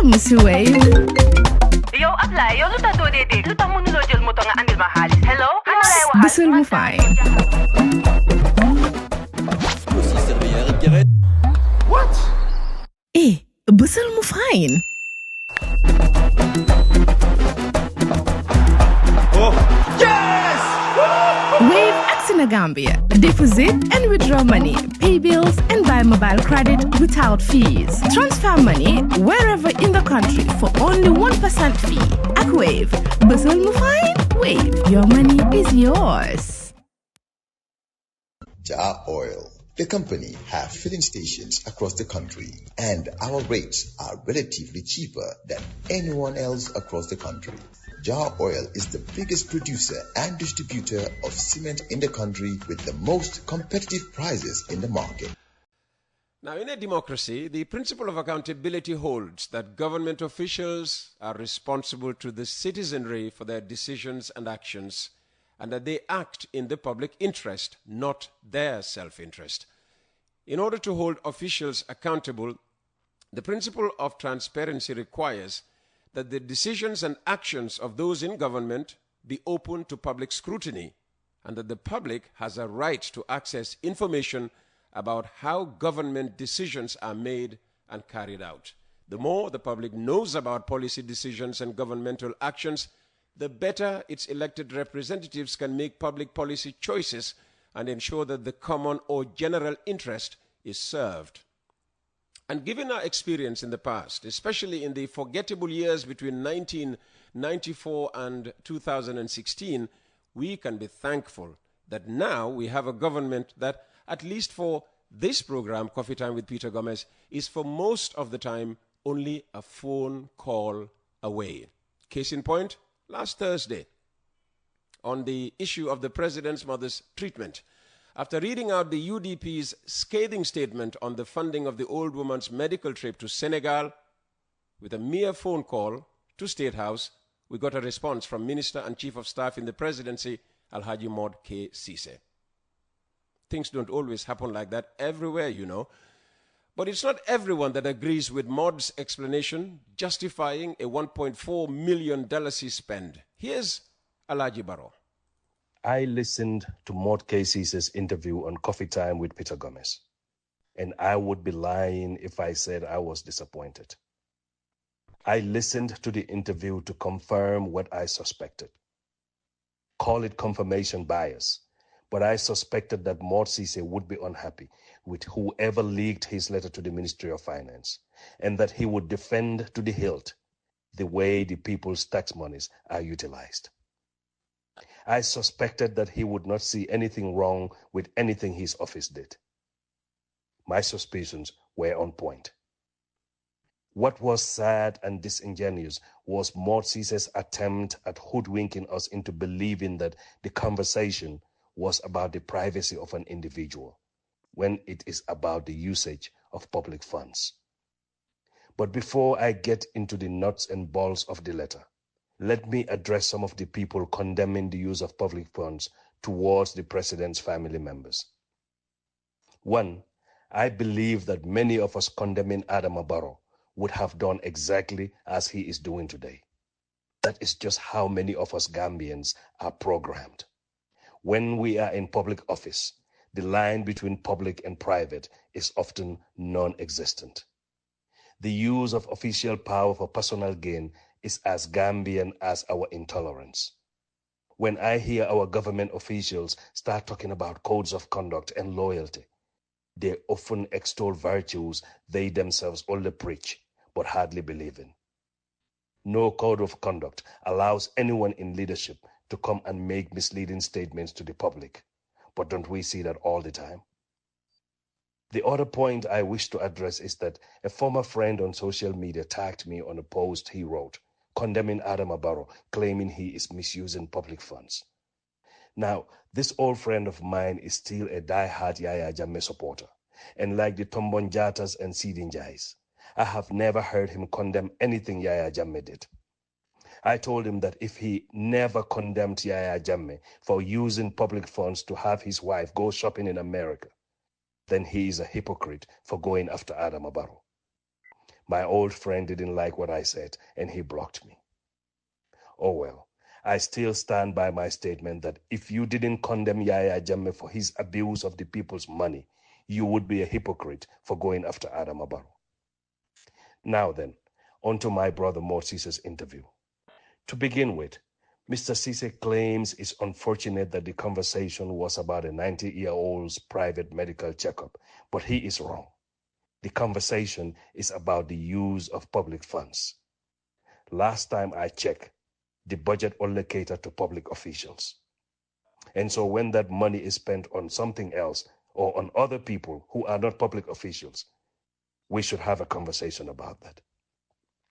Monsieur Wave. Yo, apply. Yo, luta do de. Luta mo nulo jël moto nga andil ma xaalis. Hello? Bësal mu fay. What? Bësal mu fine. Oh, yes! Wave acts in Gambia. Deposit and withdraw money, pay bills, and buy mobile credit without fees. Transfer money wherever in the country for only 1% fee. At Wave, Bësal mu fine. Wave, your money is yours. Jar Oil. The company have filling stations across the country, and our rates are relatively cheaper than anyone else across the country. Jar Oil is the biggest producer and distributor of cement in the country with the most competitive prices in the market. Now, in a democracy, the principle of accountability holds that government officials are responsible to the citizenry for their decisions and actions, and that they act in the public interest, not their self-interest. In order to hold officials accountable, the principle of transparency requires that the decisions and actions of those in government be open to public scrutiny, and that the public has a right to access information about how government decisions are made and carried out. The more the public knows about policy decisions and governmental actions, the better its elected representatives can make public policy choices and ensure that the common or general interest is served. And given our experience in the past, especially in the forgettable years between 1994 and 2016, we can be thankful that now we have a government that, at least for this program, Coffee Time with Peter Gomez, is for most of the time only a phone call away. Case in point, last Thursday, on the issue of the president's mother's treatment, after reading out the UDP's scathing statement on the funding of the old woman's medical trip to Senegal, with a mere phone call to State House, we got a response from Minister and Chief of Staff in the Presidency, Alhaji Mod K. Sise. Things don't always happen like that everywhere, you know. But it's not everyone that agrees with Mod's explanation justifying a $1.4 million spend. Here's Alagie Barrow. I listened to Mod Casey's interview on Coffee Time with Peter Gomez, and I would be lying if I said I was disappointed. I listened to the interview to confirm what I suspected. Call it confirmation bias, but I suspected that Mod Cisse would be unhappy with whoever leaked his letter to the Ministry of Finance, and that he would defend to the hilt the way the people's tax monies are utilized. I suspected that he would not see anything wrong with anything his office did. My suspicions were on point. What was sad and disingenuous was Mod Cisse's attempt at hoodwinking us into believing that the conversation was about the privacy of an individual, when it is about the usage of public funds. But before I get into the nuts and bolts of the letter, let me address some of the people condemning the use of public funds towards the president's family members. One, I believe that many of us condemning Adama Barrow would have done exactly as he is doing today. That is just how many of us Gambians are programmed. When we are in public office, the line between public and private is often non-existent. The use of official power for personal gain is as Gambian as our intolerance. When I hear our government officials start talking about codes of conduct and loyalty, they often extol virtues they themselves only preach but hardly believe in. No code of conduct allows anyone in leadership to come and make misleading statements to the public, but don't we see that all the time? The other point I wish to address is that a former friend on social media tagged me on a post he wrote, condemning Adama Barrow, claiming he is misusing public funds. Now, this old friend of mine is still a die-hard Yaya Jammeh supporter, and like the Tombon Jatas and Sidin Jais, I have never heard him condemn anything Yaya Jammeh did. I told him that if he never condemned Yaya Jammeh for using public funds to have his wife go shopping in America, then he is a hypocrite for going after Adama Barrow. My old friend didn't like what I said, and he blocked me. Oh well, I still stand by my statement that if you didn't condemn Yaya Jammeh for his abuse of the people's money, you would be a hypocrite for going after Adama Barrow. Now then, on to my brother Morsi's interview. To begin with, Mr. Cisse claims it's unfortunate that the conversation was about a 90-year-old's private medical checkup, but he is wrong. The conversation is about the use of public funds. Last time I checked, the budget only catered to public officials. And so when that money is spent on something else or on other people who are not public officials, we should have a conversation about that.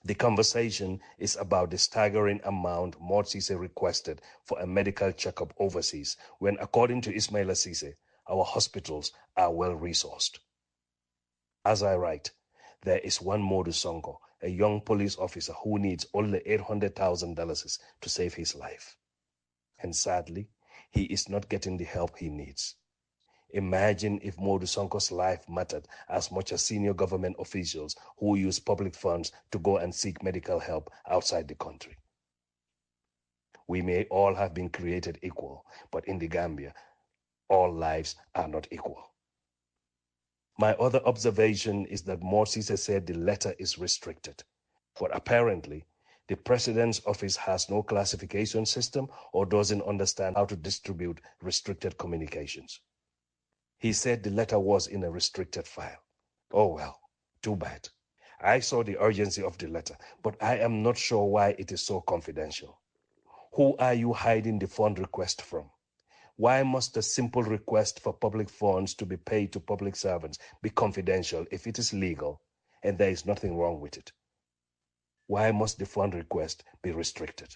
The conversation is about the staggering amount Morsi requested for a medical checkup overseas when, according to Ismaila Cisse, our hospitals are well-resourced. As I write, there is one Modu Sonko, a young police officer who needs only $800,000 to save his life. And sadly, he is not getting the help he needs. Imagine if Modu Sonko's life mattered as much as senior government officials who use public funds to go and seek medical help outside the country. We may all have been created equal, but in the Gambia, all lives are not equal. My other observation is that Morsi said the letter is restricted, but apparently the president's office has no classification system or doesn't understand how to distribute restricted communications. He said the letter was in a restricted file. Oh well, too bad. I saw the urgency of the letter, but I am not sure why it is so confidential. Who are you hiding the fund request from? Why must a simple request for public funds to be paid to public servants be confidential if it is legal and there is nothing wrong with it? Why must the fund request be restricted?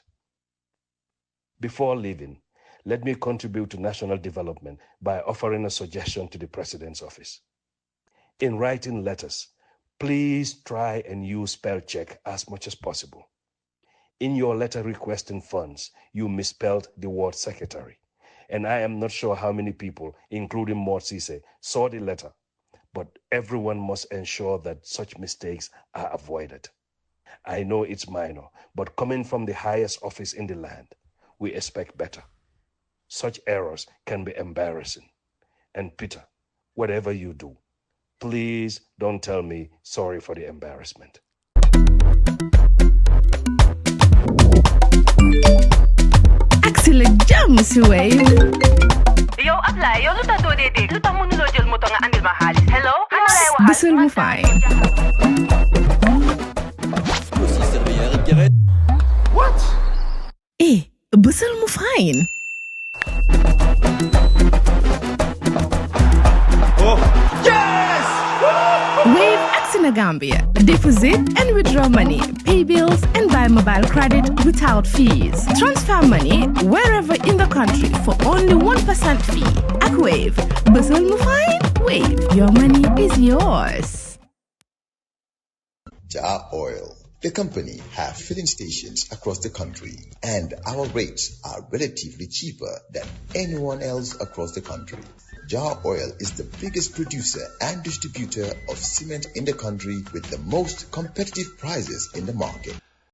Before leaving, let me contribute to national development by offering a suggestion to the President's office. In writing letters, please try and use spell check as much as possible. In your letter requesting funds, you misspelled the word secretary. And I am not sure how many people, including Morsi, saw the letter, but everyone must ensure that such mistakes are avoided. I know it's minor, but coming from the highest office in the land, we expect better. Such errors can be embarrassing. And Peter, whatever you do, please don't tell me sorry for the embarrassment. Excellent jam, Mr. Wave. Yo, apply. Yo, luta do dede. Luta mo nulo jël moto nga andil ma xaalis. Hello? Ano lay waxaat? Bisul mu fine. What? Bisul mu fine. Oh, yes! Wave Gambia. Deposit and withdraw money, pay bills and buy mobile credit without fees. Transfer money wherever in the country for only 1% fee. At Wave, Bustle Mufine, Wave, your money is yours. Jar Oil. The company have filling stations across the country, and our rates are relatively cheaper than anyone else across the country. Jar Oil is the biggest producer and distributor of cement in the country with the most competitive prices in the market.